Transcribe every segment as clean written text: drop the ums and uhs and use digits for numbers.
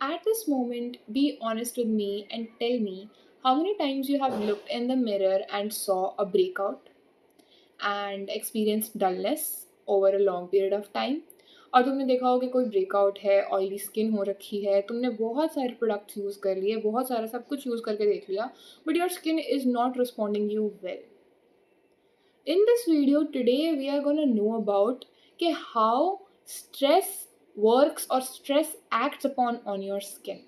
At this moment, be honest with me and tell me how many times you have looked in the mirror and saw a breakout and experienced dullness over a long period of time. और तुमने देखा हो कि कोई breakout है, oily skin हो रखी है, तुमने बहुत सारे प्रोडक्ट्स यूज़ कर लिए, बहुत सारा सब कुछ यूज़ करके देख लिया, but your skin is not responding you well. In this video today, we are gonna know about कि how stress works or stress acts upon on your skin.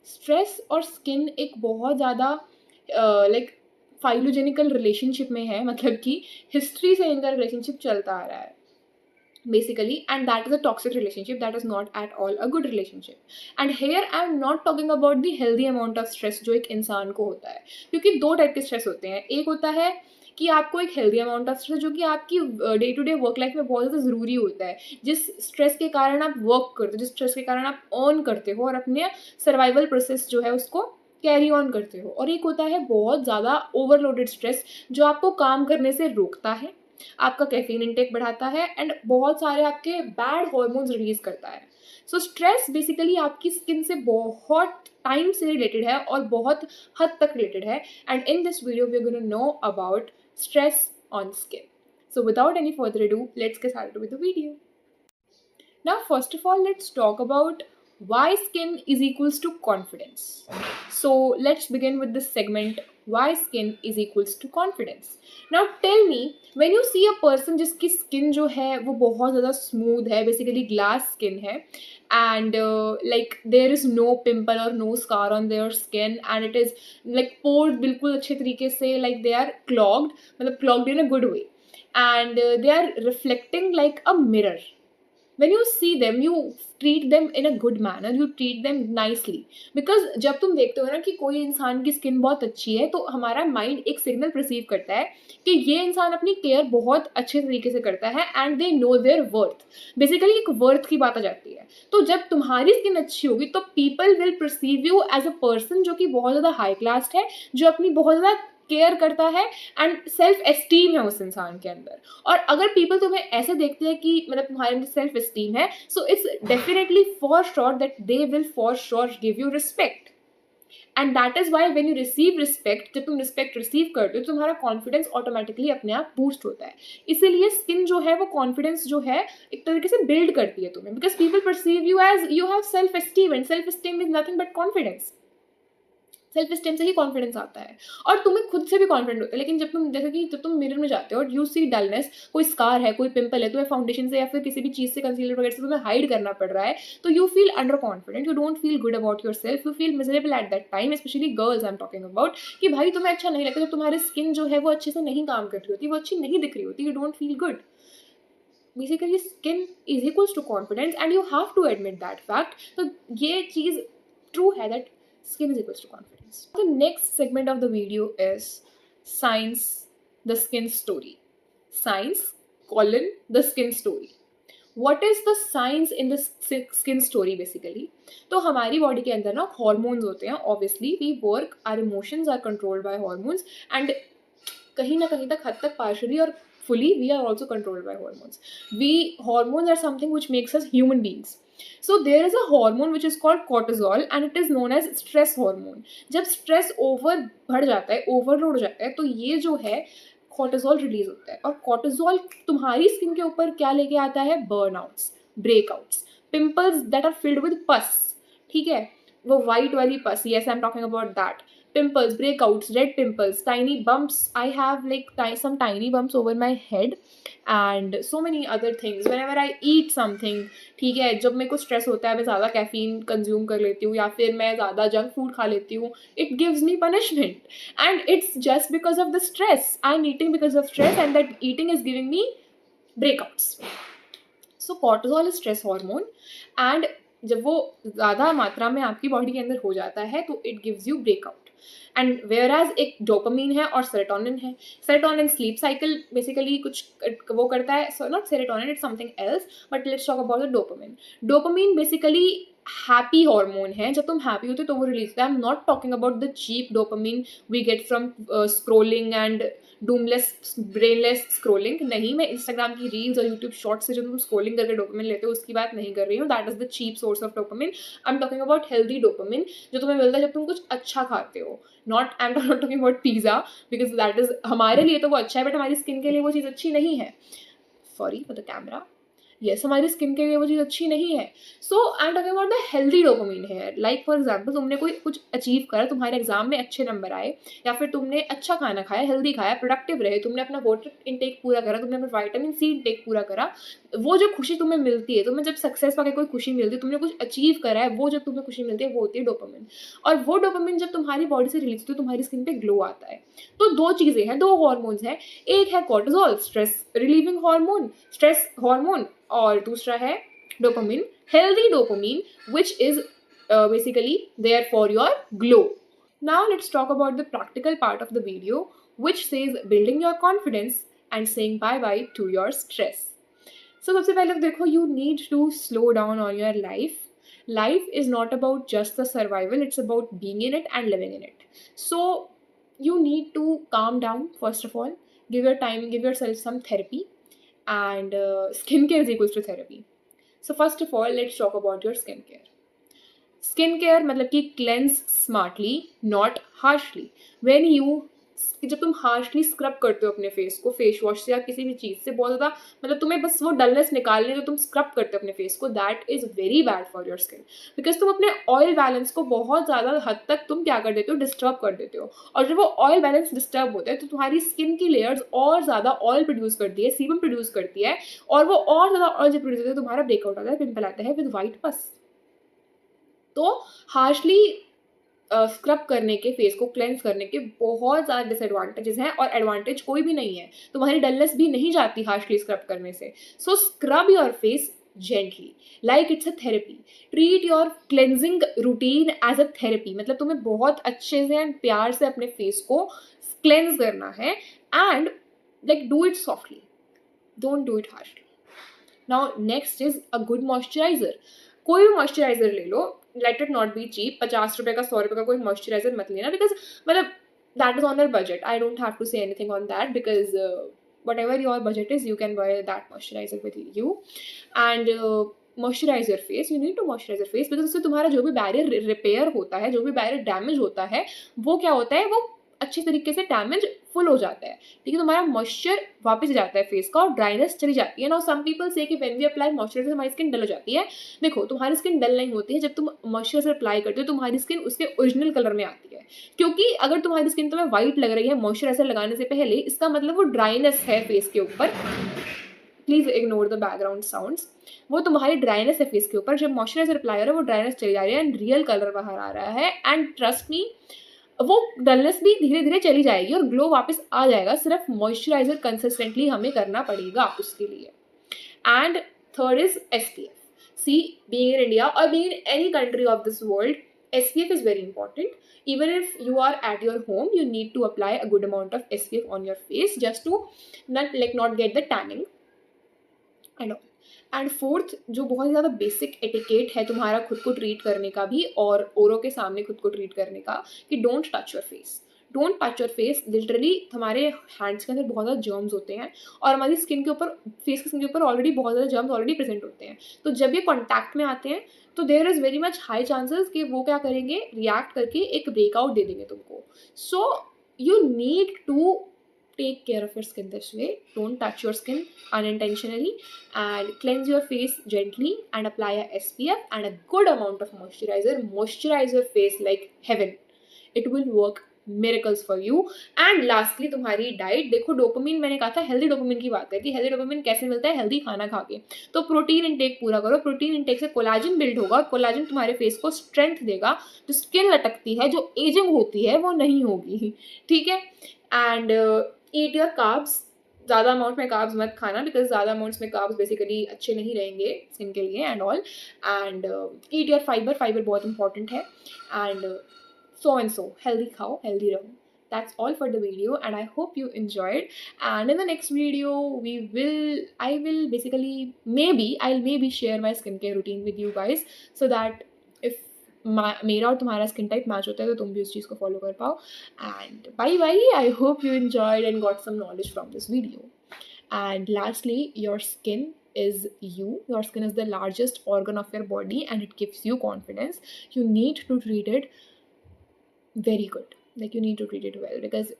Stress और स्किन एक बहुत ज़्यादा लाइक फाइलोजेनिकल रिलेशनशिप में है, मतलब कि history से इनका रिलेशनशिप चलता आ रहा है basically, and that is a toxic relationship. That is not at all a good relationship. And here I am not talking about the healthy amount of stress जो एक इंसान को होता है, क्योंकि दो टाइप के स्ट्रेस होते हैं. एक होता है कि आपको एक हेल्दी अमाउंट ऑफ स्ट्रेस जो कि आपकी day to day work life में बहुत ज़्यादा ज़रूरी होता है, जिस स्ट्रेस के कारण आप वर्क करते हो, जिस स्ट्रेस के कारण आप अर्न करते हो और अपने सर्वाइवल प्रोसेस जो है उसको कैरी ऑन करते हो. और एक होता है बहुत ज़्यादा ओवरलोडेड स्ट्रेस जो आपको काम करने से रोकता है, आपका कैफीन इंटेक बढ़ाता है एंड बहुत सारे आपके बैड हॉर्मोन्स रिलीज करता है. सो स्ट्रेस बेसिकली आपकी स्किन से बहुत टाइम से रिलेटेड है और बहुत हद तक रिलेटेड है. And in this video we are gonna know about stress on skin. So without any further ado, let's get started with the video. Now, first of all, let's talk about why skin is equals to confidence. So let's begin with this segment, why skin is equals to confidence. Now tell me, when you see a person जिसकी skin जो है वो बहुत ज़्यादा smooth है, basically glass skin है, and like there is no pimple or no scar on their skin and it is like pores बिल्कुल अच्छे तरीके से, like they are clogged, मतलब clogged in a good way, and they are reflecting like a mirror. When you see them, you treat them in a good manner, you treat them nicely. Because जब तुम देखते हो ना कि कोई इंसान की स्किन बहुत अच्छी है, तो हमारा माइंड एक सिग्नल रिसीव करता है कि ये इंसान अपनी केयर बहुत अच्छे तरीके से करता है and they know there worth. Basically एक वर्थ की बात आ जाती है. तो जब तुम्हारी स्किन अच्छी होगी तो people will perceive you as a person जो कि बहुत ज़्यादा हाई क्लास है, जो अपनी बहुत ज़्यादा केयर करता है एंड सेल्फ एस्टीम है उस इंसान के अंदर. और अगर पीपल तुम्हें ऐसे देखते हैं कि मतलब तुम्हारे अंदर सेल्फ एस्टीम है, so it's definitely for sure that they will for sure give you respect. And that is why when you receive respect, जब तुम रिस्पेक्ट रिसीव करते हो तो तुम्हारा कॉन्फिडेंस ऑटोमेटिकली अपने आप बूस्ट होता है. इसीलिए स्किन जो है वो कॉन्फिडेंस जो है एक तरीके से बिल्ड करती है तुम्हें, because people perceive you as you have self esteem and self esteem is nothing but confidence. Self esteem से ही कॉन्फिडेंस आता है और तुम्हें खुद से भी कॉन्फिडेंट होता है. लेकिन जब तुम जैसे कि जब तुम मिरर में जाते हो और यू सी डलनेस, कोई स्कार है, कोई पिंपल है, तुम्हें फाउंडेशन से या फिर किसी भी चीज़ से, कंसीलर वगैरह से तुम्हें हाइड करना पड़ रहा है, तो you feel under confident, you don't feel good about your self, you feel miserable at that time. Specially girls I am talking about, कि भाई तुम्हें अच्छा नहीं लगता जब तुम्हारी स्किन जो है वो अच्छे से नहीं काम कर रही होती, वो अच्छी नहीं दिख रही होती, you don't feel good. Basically skin is equals to confidence and you have to admit that fact. तो ये चीज़ ट्रू है that skin is equals to confidence. The next segment of the video is science, the skin story. Science, colon, the skin story. What is the science in the skin story basically? तो हमारी body के अंदर ना hormones होते हैं. Obviously we work, our emotions are controlled by hormones एंड कहीं ना कहीं तक हद तक पार्शली और fully we are also controlled by hormones. Hormones are something which makes us human beings. So there is a hormone which is called cortisol and it is known as stress hormone. जब stress बढ़ जाता है, overload हो जाता है, तो ये जो है cortisol रिलीज होता है. और cortisol तुम्हारी स्किन के ऊपर क्या लेके आता है? Burnouts, breakouts, pimples that are filled with pus. ठीक है, वो वाइट वाली पस, yes I'm talking about that. Pimples, breakouts, red pimples, tiny bumps. I have like some tiny bumps over my head and so many other things whenever I eat something. ठीक है, जब मेरे को स्ट्रेस होता है, मैं ज़्यादा कैफीन कंज्यूम कर लेती हूँ या फिर मैं ज़्यादा जंक फूड खा लेती हूँ, it gives me punishment and it's just because of the stress. I am eating because of stress and that eating is giving me breakouts. So cortisol is stress hormone and जब वो ज़्यादा मात्रा में आपकी body के अंदर हो जाता है तो it gives you breakout. And whereas एक डोपामीन है और सेरोटोनिन है. सेरोटोनिन स्लीप साइकिल बेसिकली कुछ वो करता है, so not serotonin, it's something else, but let's talk about the dopamine. Dopamine basically happy hormone है. जब तुम हैप्पी होते हो तो वो रिलीज होता है. I am not talking about the cheap dopamine we get from scrolling and doomless brainless scrolling नहीं, मैं इंस्टाग्राम की रील्स और यूट्यूब शॉर्ट्स से जो तुम स्क्रोलिंग करके डोपामिन लेते हो उसकी बात नहीं कर रही हूँ. That is the cheap source of dopamine. I am talking about healthy dopamine जो तुम्हें मिलता है जब तुम कुछ अच्छा खाते हो. Not I am not talking about pizza because that is हमारे लिए तो वो अच्छा है बट हमारी स्किन के लिए वो चीज़ अच्छी नहीं है. Sorry for the camera. Yes, हमारी स्किन के लिए वो चीज़ अच्छी नहीं है. So I am talking about the healthy dopamine है. लाइक फॉर एग्जाम्पल तुमने कोई कुछ अचीव करा, तुम्हारे एग्जाम में अच्छे नंबर आए, या फिर तुमने अच्छा खाना खाया, हेल्दी खाया, प्रोडक्टिव रहे, तुमने अपना वाटर इंटेक पूरा करा, तुमने अपना विटामिन सी इंटेक पूरा करा. वो जो खुशी तुम्हें मिलती है, तुम्हें जब सक्सेस पाके कोई खुशी मिलती है, तुमने कुछ अचीव करा है, वो जब तुम्हें खुशी मिलती है वो होती है डोपामिन. और वो डोपामिन जब तुम्हारी बॉडी से रिलीज होती है तुम्हारी स्किन पे ग्लो आता है. तो दो चीज़ें हैं, दो हॉर्मोन्स हैं. एक है cortisol, stress relieving hormone, stress hormone, और दूसरा है dopamine, healthy dopamine, which is basically there for your glow. Now let's talk about the practical part of the video, which says building your confidence and saying bye bye to your stress. So सबसे पहले तो देखो, you need to slow down on your life. Life is not about just the survival, it's about being in it and living in it. So you need to calm down first of all, give your time, give yourself some therapy, and skincare is equals to therapy. So first of all, let's talk about your skincare. Skincare मतलब कि cleanse smartly, not harshly. When you जब तुम harshly scrub करते हो अपने face को face wash से या किसी भी चीज़ से, बहुत ज़्यादा मतलब तुम्हें बस वो डलनेस निकालने, जो तुम स्क्रब करते हो अपने फेस को, that is very bad for your skin. Because तुम अपने ऑयल बैलेंस को बहुत ज़्यादा हद तक तुम क्या कर देते हो, डिस्टर्ब कर देते हो. और जब वो ऑयल बैलेंस डिस्टर्ब होता है तो तुम्हारी स्किन की लेयर्स और ज़्यादा ऑयल प्रोड्यूस करती है, सीबम प्रोड्यूस करती है, और वो और ज़्यादा ऑयल जब प्रोड्यूस होता है तुम्हारा ब्रेकआउट आता है, पिंपल आता है विद वाइट पस. तो हार्शली स्क्रब करने के, फेस को क्लेंस करने के बहुत ज़्यादा डिसएडवांटेजेस हैं, और एडवांटेज कोई भी नहीं है. तुम्हारी डलनेस भी नहीं जाती हार्शली स्क्रब करने से. So scrub your face gently like it's a therapy. Treat your cleansing routine as a therapy. मतलब तुम्हें बहुत अच्छे से एंड प्यार से अपने फेस को क्लेंस करना है, and like do it softly, don't do it harshly. Now next is a good moisturizer. कोई भी मॉइस्चराइजर ले लो, let it not be cheap. 50 रुपए का 100 रुपए का कोई मॉइस्चराइजर मत लेना, बिकॉज मतलब that is on your budget. I don't have to say anything on that because whatever your budget is, you can buy that moisturizer with you. And moisturize your face. You need to moisturize your face because उससे तुम्हारा जो भी barrier repair होता है, जो भी barrier damage होता है, वो क्या होता है, वो अच्छे तरीके से डैमेज फुल हो जाता है. ठीक है, तुम्हारा मॉइस्चर वापस जाता है फेस का और ड्राइनेस चली जाती है. नाउ सम पीपल से कि व्हेन वी अप्लाई मॉइस्चराइजर हमारी स्किन डल हो जाती है. देखो, तुम्हारी स्किन डल नहीं होती है. जब तुम मॉइस्चराइजर अप्लाई करते हो तुम्हारी स्किन उसके ओरिजिनल कलर में आती है. क्योंकि अगर तुम्हारी स्किन तुम्हें वाइट लग रही है मॉइस्चराइजर लगाने से पहले, इसका मतलब वो ड्राइनेस है फेस के ऊपर. Please ignore the background sounds. वो तुम्हारी ड्राइनेस है फेस के ऊपर. जब मॉइस्चराइजर अप्लाई हो रहा है वो ड्राइनेस चली जा रही है एंड रियल कलर बाहर आ रहा है. एंड ट्रस्ट मी, वो डलनेस भी धीरे धीरे चली जाएगी और ग्लो वापस आ जाएगा. सिर्फ मॉइस्चराइजर कंसिस्टेंटली हमें करना पड़ेगा उसके लिए. And third is SPF. See, being in India और being in any country of this world, SPF is very important. Even if you are at your home, you need to apply a good amount of SPF on your face just to not get the tanning and all. And fourth, जो बहुत ज़्यादा basic etiquette है तुम्हारा खुद को treat करने का भी और औरों के सामने खुद को ट्रीट करने का, कि don't touch your face. Don't touch your face. Literally हमारे हैंड्स के अंदर बहुत ज़्यादा जर्म्स होते हैं और हमारी स्किन के ऊपर, फेस की स्किन के ऊपर ऑलरेडी बहुत ज़्यादा जर्म्स ऑलरेडी प्रेजेंट होते हैं. तो जब ये कॉन्टैक्ट में आते हैं तो there is very much high chances कि वो क्या करेंगे, रिएक्ट करके एक ब्रेकआउट दे देंगे तुमको. So you need to take care of your skin this way. Don't touch your skin unintentionally, and cleanse your face gently and apply a SPF and a good amount of moisturizer. Moisturize your face like heaven. It will work miracles for you. And lastly, तुम्हारी diet. देखो, dopamine मैंने कहा था, healthy dopamine की बात करती है. Healthy dopamine कैसे मिलता है, हेल्दी खाना खा के. तो प्रोटीन इंटेक पूरा करो. प्रोटीन इंटेक से कोलाजन बिल्ड होगा. कोलाजन तुम्हारे फेस को स्ट्रेंथ देगा. जो स्किन लटकती है, जो एजिंग होती है, वो नहीं होगी. ठीक है. And eat your carbs. ज़्यादा अमाउंट में कार्ब्स मत खाना बिकॉज ज़्यादा अमाउंट्स में कार्ब्स बेसिकली अच्छे नहीं रहेंगे स्किन के लिए and all. And eat your fibre. Fibre बहुत इंपॉर्टेंट है. एंड so healthy खाओ, healthy रहो. That's all for the video and I hope you enjoyed. And in the next video I'll maybe share my skincare routine with you guys, so that if मेरा और तुम्हारा skin type match होता है तो तुम भी उस चीज़ को फॉलो कर पाओ. And bye bye. I hope you enjoyed and got some knowledge from this video. And lastly, your skin is you. Your skin is the largest organ of your body and it gives you confidence. You need to treat it very good. Like, you need to treat it well, because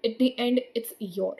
at the end it's your